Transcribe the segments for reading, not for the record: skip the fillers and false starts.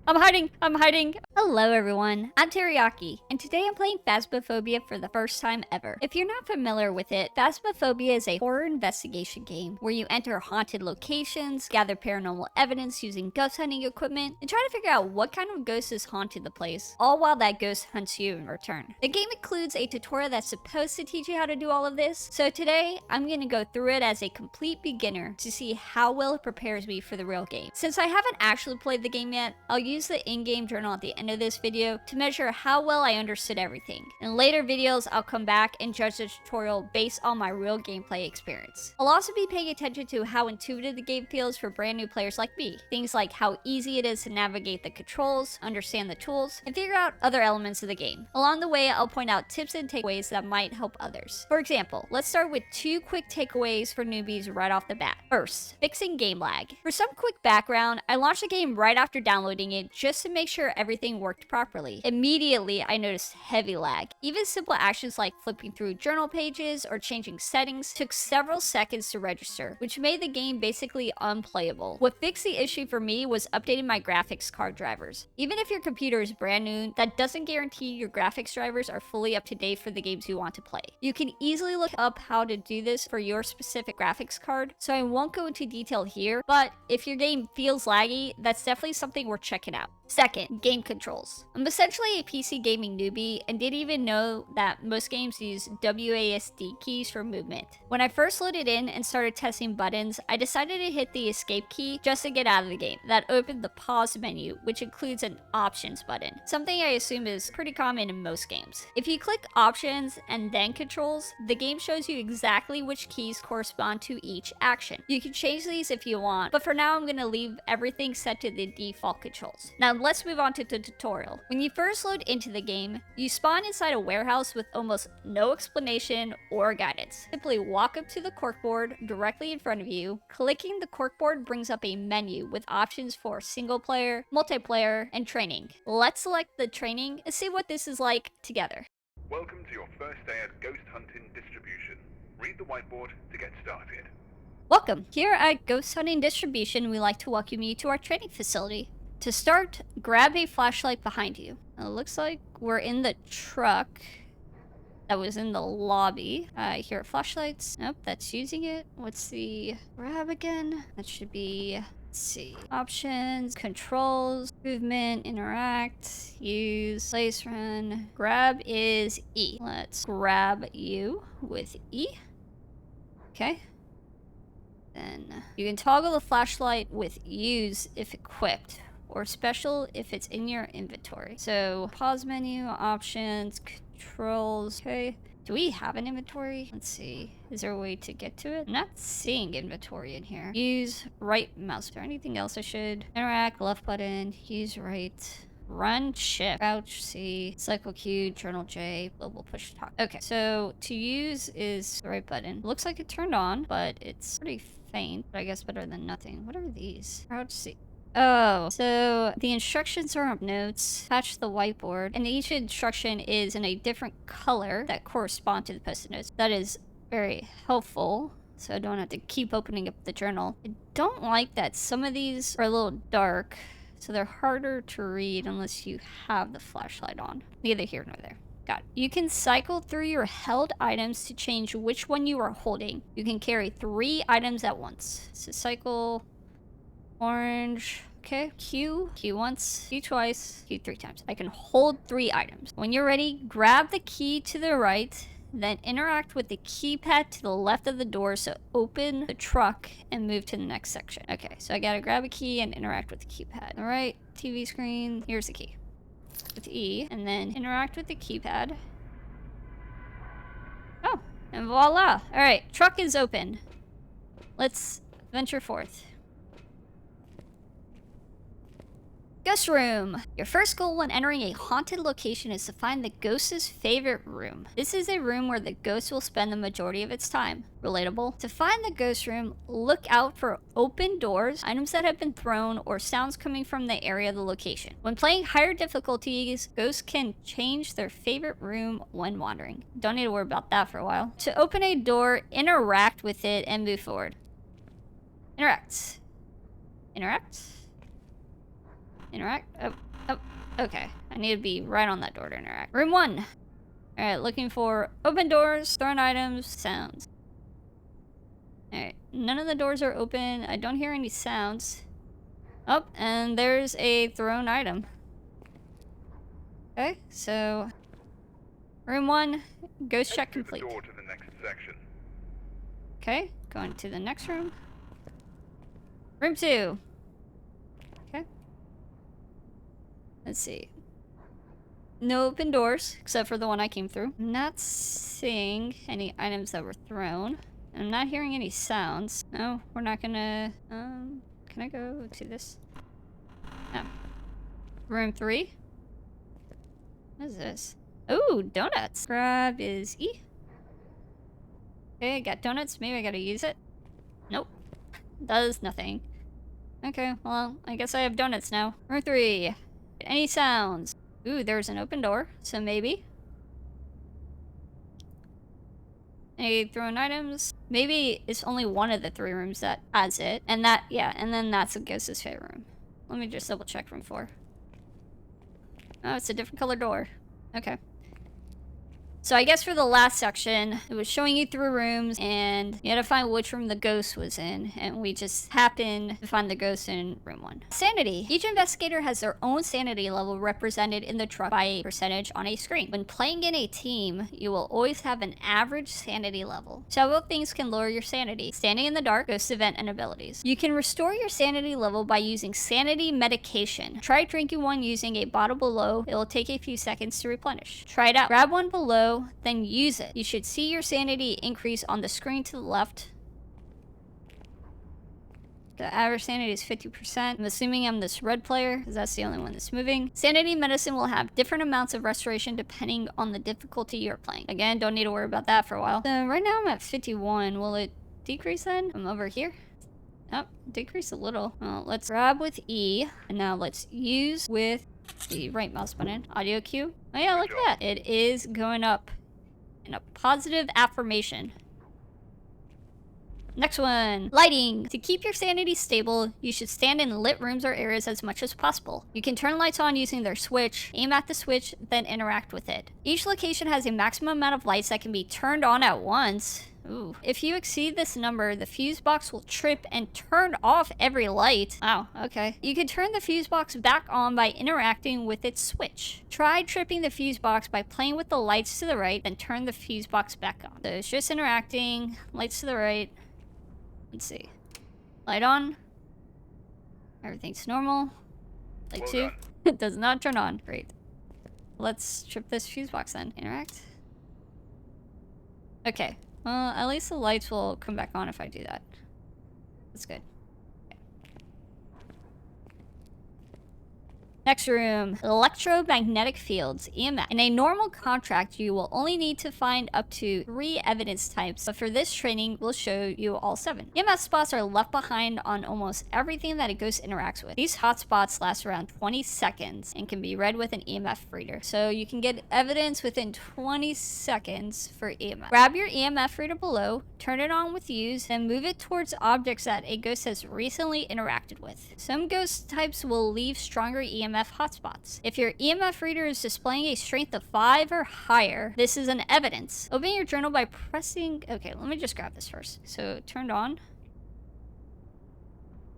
I'm hiding! I'm hiding! Hello everyone, I'm Terri Yacki, and today I'm playing Phasmophobia for the first time ever. If you're not familiar with it, Phasmophobia is a horror investigation game where you enter haunted locations, gather paranormal evidence using ghost hunting equipment, and try to figure out what kind of ghost has haunted the place, all while that ghost hunts you in return. The game includes a tutorial that's supposed to teach you how to do all of this, so today I'm gonna go through it as a complete beginner to see how well it prepares me for the real game. Since I haven't actually played the game yet, I'll use the in-game journal at the end of this video to measure how well I understood everything. In later videos, I'll come back and judge the tutorial based on my real gameplay experience. I'll also be paying attention to how intuitive the game feels for brand new players like me. Things like how easy it is to navigate the controls, understand the tools, and figure out other elements of the game. Along the way, I'll point out tips and takeaways that might help others. For example, let's start with 2 quick takeaways for newbies right off the bat. First, fixing game lag. For some quick background, I launched the game right after downloading it just to make sure everything worked properly. Immediately, I noticed heavy lag. Even simple actions like flipping through journal pages or changing settings took several seconds to register, which made the game basically unplayable. What fixed the issue for me was updating my graphics card drivers. Even if your computer is brand new, that doesn't guarantee your graphics drivers are fully up to date for the games you want to play. You can easily look up how to do this for your specific graphics card, so I won't go into detail here, but if your game feels laggy, that's definitely something worth checking out. Second, game controls. I'm essentially a PC gaming newbie and didn't even know that most games use WASD keys for movement. When I first loaded in and started testing buttons, I decided to hit the escape key just to get out of the game. That opened the pause menu, which includes an options button, something I assume is pretty common in most games. If you click options and then controls, the game shows you exactly which keys correspond to each action. You can change these if you want, but for now I'm going to leave everything set to the default controls. Now let's move on to the tutorial. When you first load into the game, you spawn inside a warehouse with almost no explanation or guidance. Simply walk up to the corkboard directly in front of you. Clicking the corkboard brings up a menu with options for single player, multiplayer, and training. Let's select the training and see what this is like together. Welcome to your first day at Ghost Hunting Distribution. Read the whiteboard to get started. Welcome! Here at Ghost Hunting Distribution, we like to welcome you to our training facility. To start, grab a flashlight behind you. It looks like we're in the truck that was in the lobby. I hear flashlights. Nope, that's using it. What's the grab again? That should be, let's see, options, controls, movement, interact, use, place, run. Grab is E. Let's grab you with E. Okay. Then you can toggle the flashlight with use if equipped, or special if it's in your inventory. So pause menu, options, controls. Okay. Do we have an inventory? Let's see. Is there a way to get to it? I'm not seeing inventory in here. Use right mouse. Is there anything else I should? Interact, left button, use right. Run, shift, crouch, C, cycle Q, journal J, global push talk. Okay, so to use is the right button. Looks like it turned on, but it's pretty faint, but I guess better than nothing. What are these? Crouch, C. Oh, so the instructions are on notes, attach the whiteboard, and each instruction is in a different color that correspond to the post-it notes. That is very helpful, so I don't have to keep opening up the journal. I don't like that some of these are a little dark, so they're harder to read unless you have the flashlight on. Neither here nor there. Got it. You can cycle through your held items to change which one you are holding. You can carry 3 items at once. So cycle... orange. Okay. Q once, Q twice, Q 3 times. I can hold 3 items. When you're ready, grab the key to the right, then interact with the keypad to the left of the door, so open the truck and move to the next section. Okay, so I gotta grab a key and interact with the keypad. All right, TV screen, here's the key. With E, and then interact with the keypad. Oh, and voila. All right, truck is open. Let's venture forth. Ghost room! Your first goal when entering a haunted location is to find the ghost's favorite room. This is a room where the ghost will spend the majority of its time. Relatable. To find the ghost room, look out for open doors, items that have been thrown, or sounds coming from the area of the location. When playing higher difficulties, ghosts can change their favorite room when wandering. Don't need to worry about that for a while. To open a door, interact with it and move forward. Interact. Interact. Interact. Oh, okay. I need to be right on that door to interact. Room 1. Alright, looking for open doors, thrown items, sounds. Alright, none of the doors are open. I don't hear any sounds. Oh, and there's a thrown item. Okay, so room 1, ghost check complete. The door to the next section. Okay, going to the next room. Room 2. Okay. Let's see. No open doors, except for the one I came through. I'm not seeing any items that were thrown. I'm not hearing any sounds. No, we're not gonna... can I go to this? No. Room 3. What is this? Ooh, donuts. Grab is E. Okay, I got donuts. Maybe I gotta use it. Nope. Does nothing. Okay, well, I guess I have donuts now. Room 3. Any sounds? Ooh, there's an open door, so maybe. Any thrown items? Maybe it's only one of the 3 rooms that has it. And that, yeah, and then that's a ghost's favorite room. Let me just double check room 4. Oh, it's a different color door. Okay. So I guess for the last section, it was showing you through rooms, and you had to find which room the ghost was in, and we just happened to find the ghost in room 1. Sanity. Each investigator has their own sanity level represented in the truck by a percentage on a screen. When playing in a team, you will always have an average sanity level. Several things can lower your sanity: standing in the dark, ghost event, and abilities. You can restore your sanity level by using sanity medication. Try drinking one using a bottle below. It will take a few seconds to replenish. Try it out. Grab one below, then use it. You should see your sanity increase on the screen to the left. The average sanity is 50%. I'm assuming I'm this red player, because that's the only one that's moving. Sanity medicine will have different amounts of restoration depending on the difficulty you're playing. Again, don't need to worry about that for a while. So right now I'm at 51. Will it decrease then? I'm over here. Oh, decrease a little. Well, let's grab with E, and now let's use with the right mouse button. Audio cue. Oh yeah, look at that. It is going up in a positive affirmation. Next one. Lighting. To keep your sanity stable, you should stand in lit rooms or areas as much as possible. You can turn lights on using their switch, aim at the switch, then interact with it. Each location has a maximum amount of lights that can be turned on at once. Ooh. If you exceed this number, the fuse box will trip and turn off every light. Wow, okay. You can turn the fuse box back on by interacting with its switch. Try tripping the fuse box by playing with the lights to the right, then turn the fuse box back on. So it's just interacting, lights to the right. Let's see. Light on. Everything's normal. Light 2. It does not turn on. Great. Let's trip this fuse box then. Interact. Okay. Well, at least the lights will come back on if I do that. That's good. Okay. Next room. Electromagnetic fields, EMF. In a normal contract, you will only need to find up to 3 evidence types, but for this training, we'll show you all 7. EMF spots are left behind on almost everything that a ghost interacts with. These hotspots last around 20 seconds and can be read with an EMF reader. So you can get evidence within 20 seconds for EMF. Grab your EMF reader below, turn it on with use, then move it towards objects that a ghost has recently interacted with. Some ghost types will leave stronger EMF hotspots. If your EMF reader is displaying a strength of 5 or higher, this is an evidence. Open your journal by pressing... Okay, let me just grab this first. So, turned on.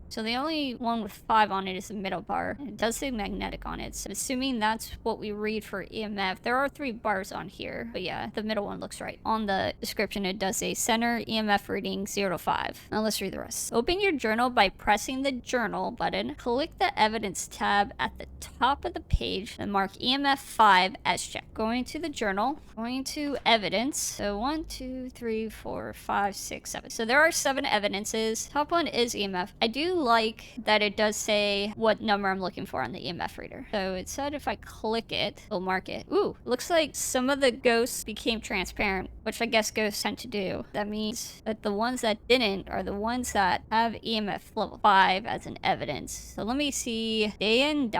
So the only one with 5 on it is the middle bar. It does say magnetic on it, so assuming that's what we read for EMF. There are 3 bars on here, but yeah, the middle one looks right. On the description, it does say center EMF reading 0 to 5. Now let's read the rest. Open your journal by pressing the journal button. Click the evidence tab at the top of the page and mark EMF 5 as checked. Going to the journal, going to evidence. So 1, 2, 3, 4, 5, 6, 7. So there are 7 evidences. Top one is EMF. I do like that it does say what number I'm looking for on the EMF reader. So it said if I click it, it'll mark it. Ooh, looks like some of the ghosts became transparent which I guess ghosts tend to do. That means that the ones that didn't are the ones that have EMF level 5 as an evidence. So let me see. Dayan,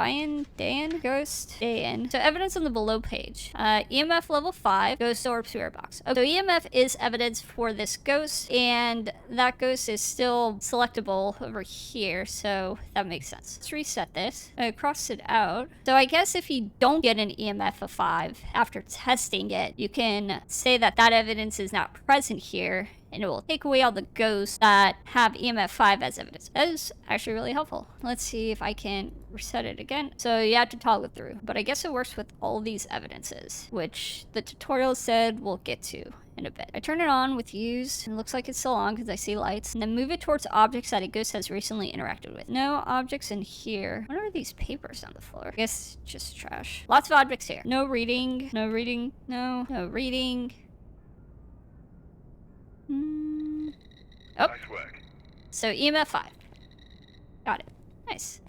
ghost, Dayan. So evidence on the below page. EMF level 5, ghost orb spirit box. Okay, so EMF is evidence for this ghost, and that ghost is still selectable over here, so that makes sense. Let's reset this. I crossed it out. So I guess if you don't get an EMF of 5 after testing it, you can say that that evidence is not present here, and it will take away all the ghosts that have EMF 5 as evidence. That is actually really helpful. Let's see if I can reset it again. So you have to toggle through, but I guess it works with all these evidences, which the tutorial said we'll get to in a bit. I turn it on with used, and it looks like it's still on because I see lights, and then move it towards objects that a ghost has recently interacted with. No objects in here. What are these papers on the floor? I guess just trash. Lots of objects here. No reading. No reading. No reading. Oh. Nice work. So EMF 5. Got it. Nice.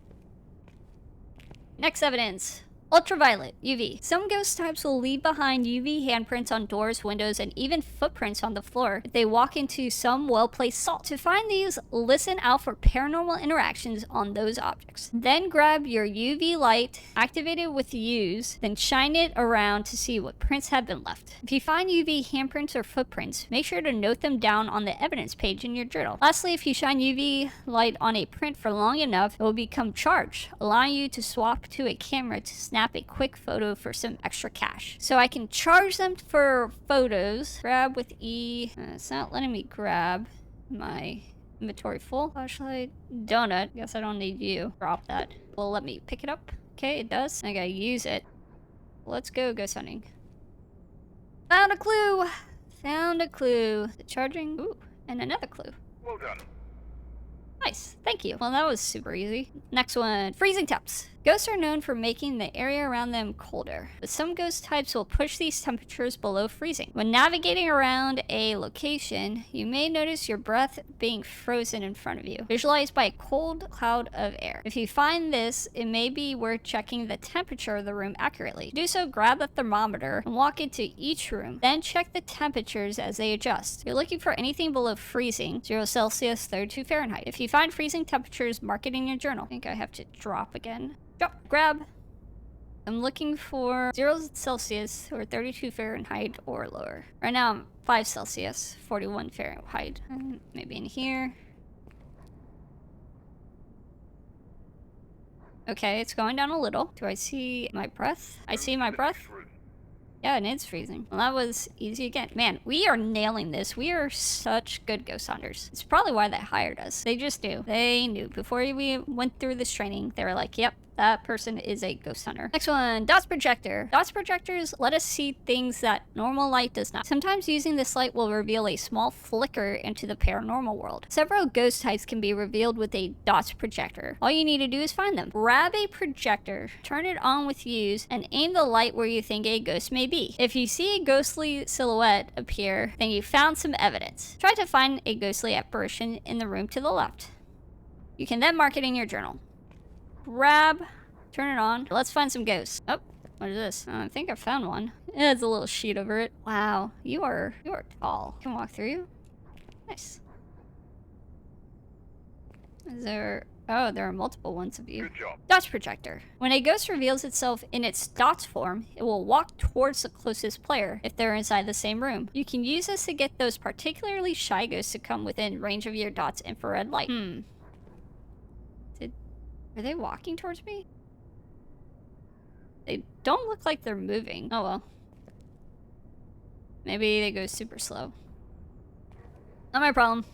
Next evidence. Ultraviolet, UV. Some ghost types will leave behind UV handprints on doors, windows, and even footprints on the floor if they walk into some well-placed salt. To find these, listen out for paranormal interactions on those objects. Then grab your UV light, activate it with use, then shine it around to see what prints have been left. If you find UV handprints or footprints, make sure to note them down on the evidence page in your journal. Lastly, if you shine UV light on a print for long enough, it will become charged, allowing you to swap to a camera to snap a quick photo for some extra cash. So I can charge them for photos. Grab with E. It's not letting me grab my inventory full. Flashlight. Donut. Guess I don't need you. Drop that. Well, let me pick it up. Okay, it does. I gotta use it. Let's go ghost hunting. Found a clue! Found a clue. The charging. Ooh, and another clue. Well done. Nice, thank you. Well, that was super easy. Next one, freezing temps. Ghosts are known for making the area around them colder, but some ghost types will push these temperatures below freezing. When navigating around a location, you may notice your breath being frozen in front of you, visualized by a cold cloud of air. If you find this, it may be worth checking the temperature of the room accurately. To do so, grab the thermometer and walk into each room, then check the temperatures as they adjust. You're looking for anything below freezing, 0 Celsius, 32 Fahrenheit. If you find freezing temperatures, mark it in your journal. I think I have to drop again. Drop, grab. I'm looking for 0 Celsius or 32 Fahrenheit or lower. Right now I'm 5 Celsius, 41 Fahrenheit. Maybe in here. Okay, it's going down a little. Do I see my breath? I see my breath. Yeah, and it's freezing. Well, that was easy again. Man, we are nailing this. We are such good ghost hunters. It's probably why they hired us. They just knew. They knew. Before we went through this training, they were like, yep, that person is a ghost hunter. Next one, dots projector. Dots projectors let us see things that normal light does not. Sometimes using this light will reveal a small flicker into the paranormal world. Several ghost types can be revealed with a dots projector. All you need to do is find them. Grab a projector, turn it on with use, and aim the light where you think a ghost may be. If you see a ghostly silhouette appear, then you found some evidence. Try to find a ghostly apparition in the room to the left. You can then mark it in your journal. Grab, turn it on. Let's find some ghosts. Oh, what is this? I think I found one. It has a little sheet over it. Wow, you are tall. Can walk through. Nice. Is there? Oh, there are multiple ones of you. Good job. Dots projector. When a ghost reveals itself in its dots form, it will walk towards the closest player if they're inside the same room. You can use this to get those particularly shy ghosts to come within range of your dot's infrared light. Are they walking towards me? They don't look like they're moving. Oh well. Maybe they go super slow. Not my problem.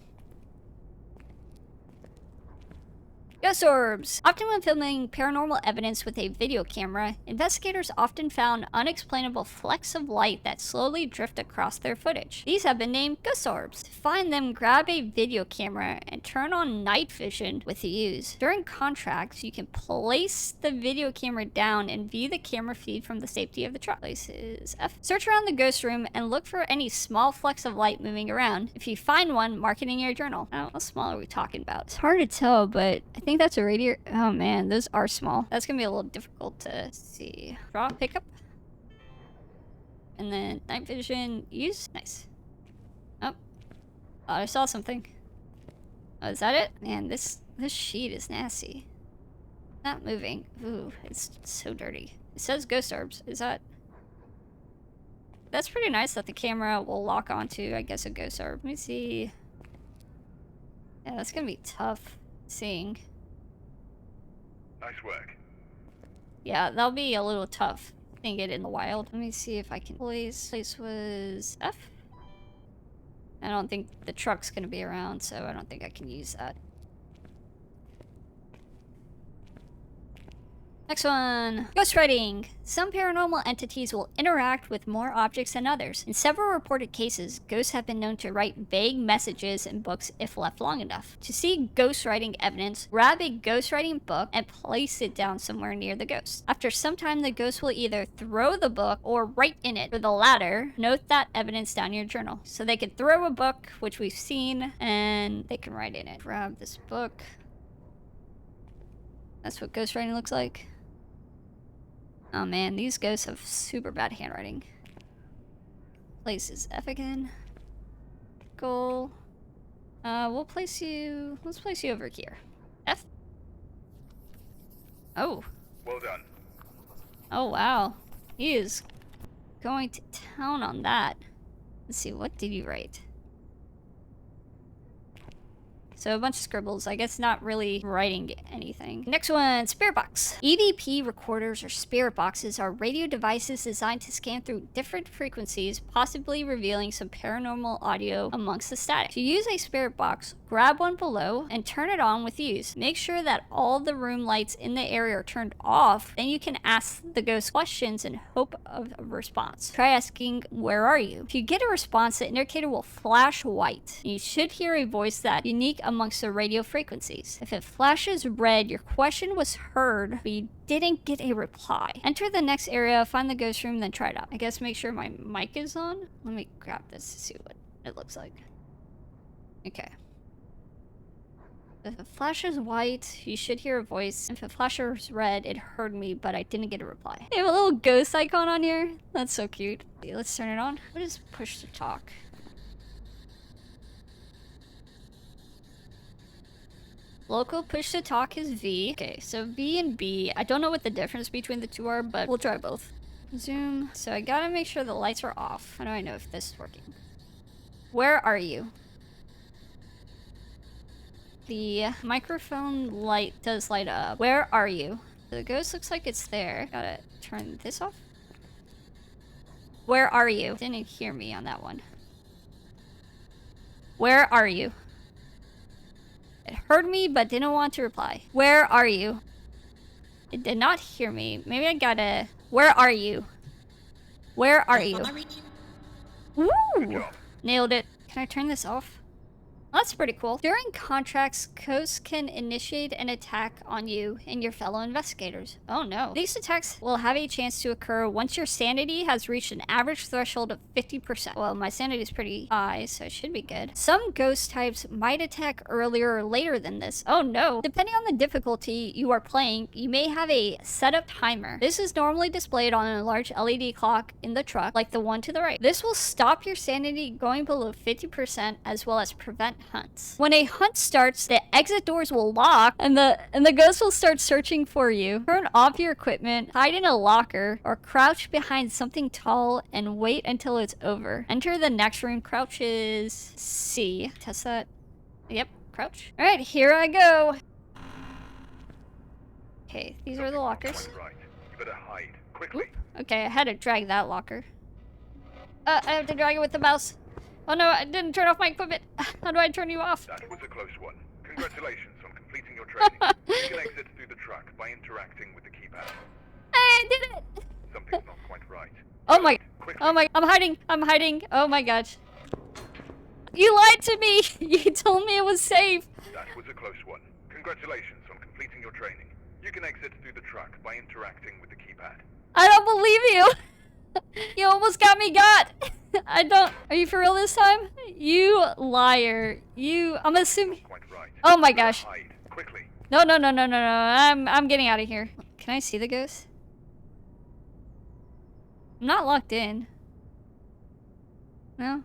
Ghost orbs! Often when filming paranormal evidence with a video camera, investigators often found unexplainable flecks of light that slowly drift across their footage. These have been named ghost orbs. To find them, grab a video camera and turn on night vision with the use. During contracts, you can place the video camera down and view the camera feed from the safety of the truck. Places F. Search around the ghost room and look for any small flecks of light moving around. If you find one, mark it in your journal. Now, how small are we talking about? It's hard to tell, but I think that's a radiator. Oh man, those are small. That's gonna be a little difficult to see. Draw, pick up. And then night vision, use. Nice. Oh, thought I saw something. Oh, is that it? Man, this sheet is nasty. Not moving. Ooh, it's so dirty. It says ghost orbs. Is that... That's pretty nice that the camera will lock onto, I guess, a ghost orb. Let me see. Yeah, that's gonna be tough seeing. Nice work. Yeah, that'll be a little tough seeing it in the wild. Let me see if I can... Place was F? I don't think the truck's gonna be around, so I don't think I can use that. Next one. Ghostwriting. Some paranormal entities will interact with more objects than others. In several reported cases, ghosts have been known to write vague messages in books if left long enough. To see ghostwriting evidence, grab a ghostwriting book and place it down somewhere near the ghost. After some time, the ghost will either throw the book or write in it. For the latter, note that evidence down in your journal. So they can throw a book, which we've seen, and they can write in it. Grab this book. That's what ghostwriting looks like. Oh man, these ghosts have super bad handwriting. Place is F again. Goal. We'll place you... Let's place you over here. F? Oh. Well done. Oh wow. He is going to town on that. Let's see, what did you write? So a bunch of scribbles, I guess not really writing anything. Next one, spirit box. EVP recorders or spirit boxes are radio devices designed to scan through different frequencies, possibly revealing some paranormal audio amongst the static. To use a spirit box, grab one below and turn it on with ease. Make sure that all the room lights in the area are turned off, then you can ask the ghost questions in hope of a response. Try asking, where are you? If you get a response, the indicator will flash white. You should hear a voice that's unique amongst the radio frequencies. If it flashes red, your question was heard, but you didn't get a reply. Enter the next area, find the ghost room, then try it out. I guess make sure my mic is on. Let me grab this to see what it looks like. Okay. If it flashes white, you should hear a voice. If it flashes red, it heard me, but I didn't get a reply. They have a little ghost icon on here. That's so cute. Okay, let's turn it on. What is push to talk? Local push to talk is V. Okay, so V and B. I don't know what the difference between the two are, but we'll try both. Zoom. So I gotta make sure the lights are off. How do I know if this is working? Where are you? The microphone light does light up. Where are you? The ghost looks like it's there. Gotta turn this off. Where are you? Didn't hear me on that one. Where are you? It heard me, but didn't want to reply. Where are you? It did not hear me. Maybe I gotta... Where are you? Where are you? Woo! Nailed it. Can I turn this off? That's pretty cool. During contracts, ghosts can initiate an attack on you and your fellow investigators. Oh no. These attacks will have a chance to occur once your sanity has reached an average threshold of 50%. Well, my sanity is pretty high, so it should be good. Some ghost types might attack earlier or later than this. Oh no. Depending on the difficulty you are playing, you may have a setup timer. This is normally displayed on a large LED clock in the truck, like the one to the right. This will stop your sanity going below 50% as well as prevent hunts. When a hunt starts, the exit doors will lock and the ghost will start searching for you. Turn off your equipment, hide in a locker, or crouch behind something tall and wait until it's over. Enter the next room. Crouch is C. Test that. Yep, crouch. Alright, here I go. Okay, these are the lockers. Right. You better hide quickly. Oop. Okay, I had to drag that locker. I have to drag it with the mouse. Oh no, I didn't turn off my equipment. How do I turn you off? That was a close one. Congratulations on completing your training. You can exit through the truck by interacting with the keypad. I did it! Something's not quite right. Oh my, Quickly. oh my, I'm hiding. Oh my gosh. You lied to me! You told me it was safe. That was a close one. Congratulations on completing your training. You can exit through the truck by interacting with the keypad. I don't believe you. You almost got me got. I don't. Are you for real this time? You liar. I'm assuming. Quite right. Oh my gosh. Hide quickly. No. I'm getting out of here. Can I see the ghost? I'm not locked in. No.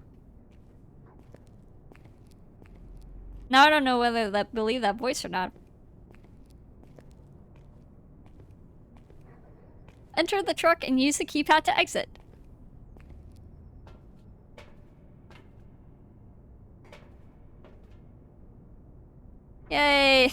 Now I don't know whether to believe that voice or not. Enter the truck and use the keypad to exit. Yay!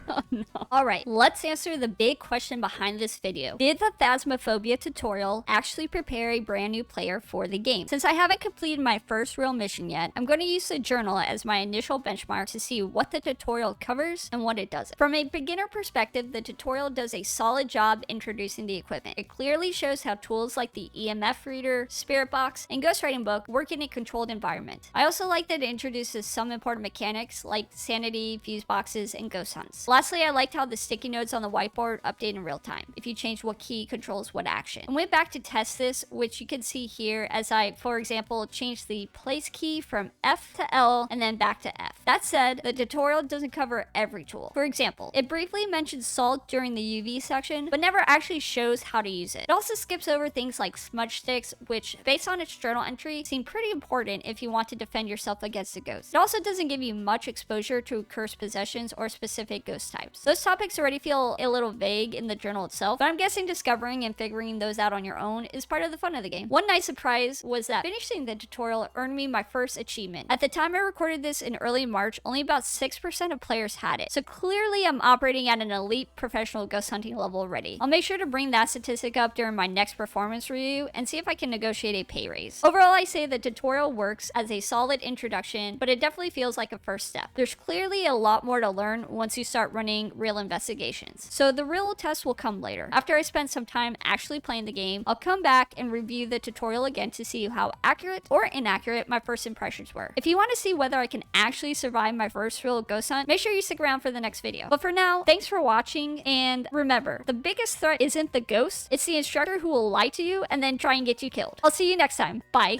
Oh no. Alright, let's answer the big question behind this video. Did the Phasmophobia tutorial actually prepare a brand new player for the game? Since I haven't completed my first real mission yet, I'm going to use the journal as my initial benchmark to see what the tutorial covers and what it doesn't. From a beginner perspective, the tutorial does a solid job introducing the equipment. It clearly shows how tools like the EMF reader, spirit box, and ghostwriting book work in a controlled environment. I also like that it introduces some important mechanics like sanity, fuse boxes, and ghost hunts. Lastly, I liked how the sticky notes on the whiteboard update in real time, if you change what key controls what action. I went back to test this, which you can see here as I, for example, changed the place key from F to L and then back to F. That said, the tutorial doesn't cover every tool. For example, it briefly mentions salt during the UV section, but never actually shows how to use it. It also skips over things like smudge sticks, which, based on its journal entry, seem pretty important if you want to defend yourself against a ghost. It also doesn't give you much exposure to cursed possessions or specific ghost types. Those topics already feel a little vague in the journal itself, but I'm guessing discovering and figuring those out on your own is part of the fun of the game. One nice surprise was that finishing the tutorial earned me my first achievement. At the time I recorded this in early March, only about 6% of players had it, so clearly I'm operating at an elite professional ghost hunting level already. I'll make sure to bring that statistic up during my next performance review and see if I can negotiate a pay raise. Overall, I say the tutorial works as a solid introduction, but it definitely feels like a first step. There's clearly a lot more to learn once you start running real investigations, so the real test will come later. After I spend some time actually playing the game, I'll come back and review the tutorial again to see how accurate or inaccurate my first impressions were. If you want to see whether I can actually survive my first real ghost hunt, make sure you stick around for the next video. But for now, thanks for watching, and remember, the biggest threat isn't the ghost, it's the instructor who will lie to you and then try and get you killed. I'll see you next time. Bye.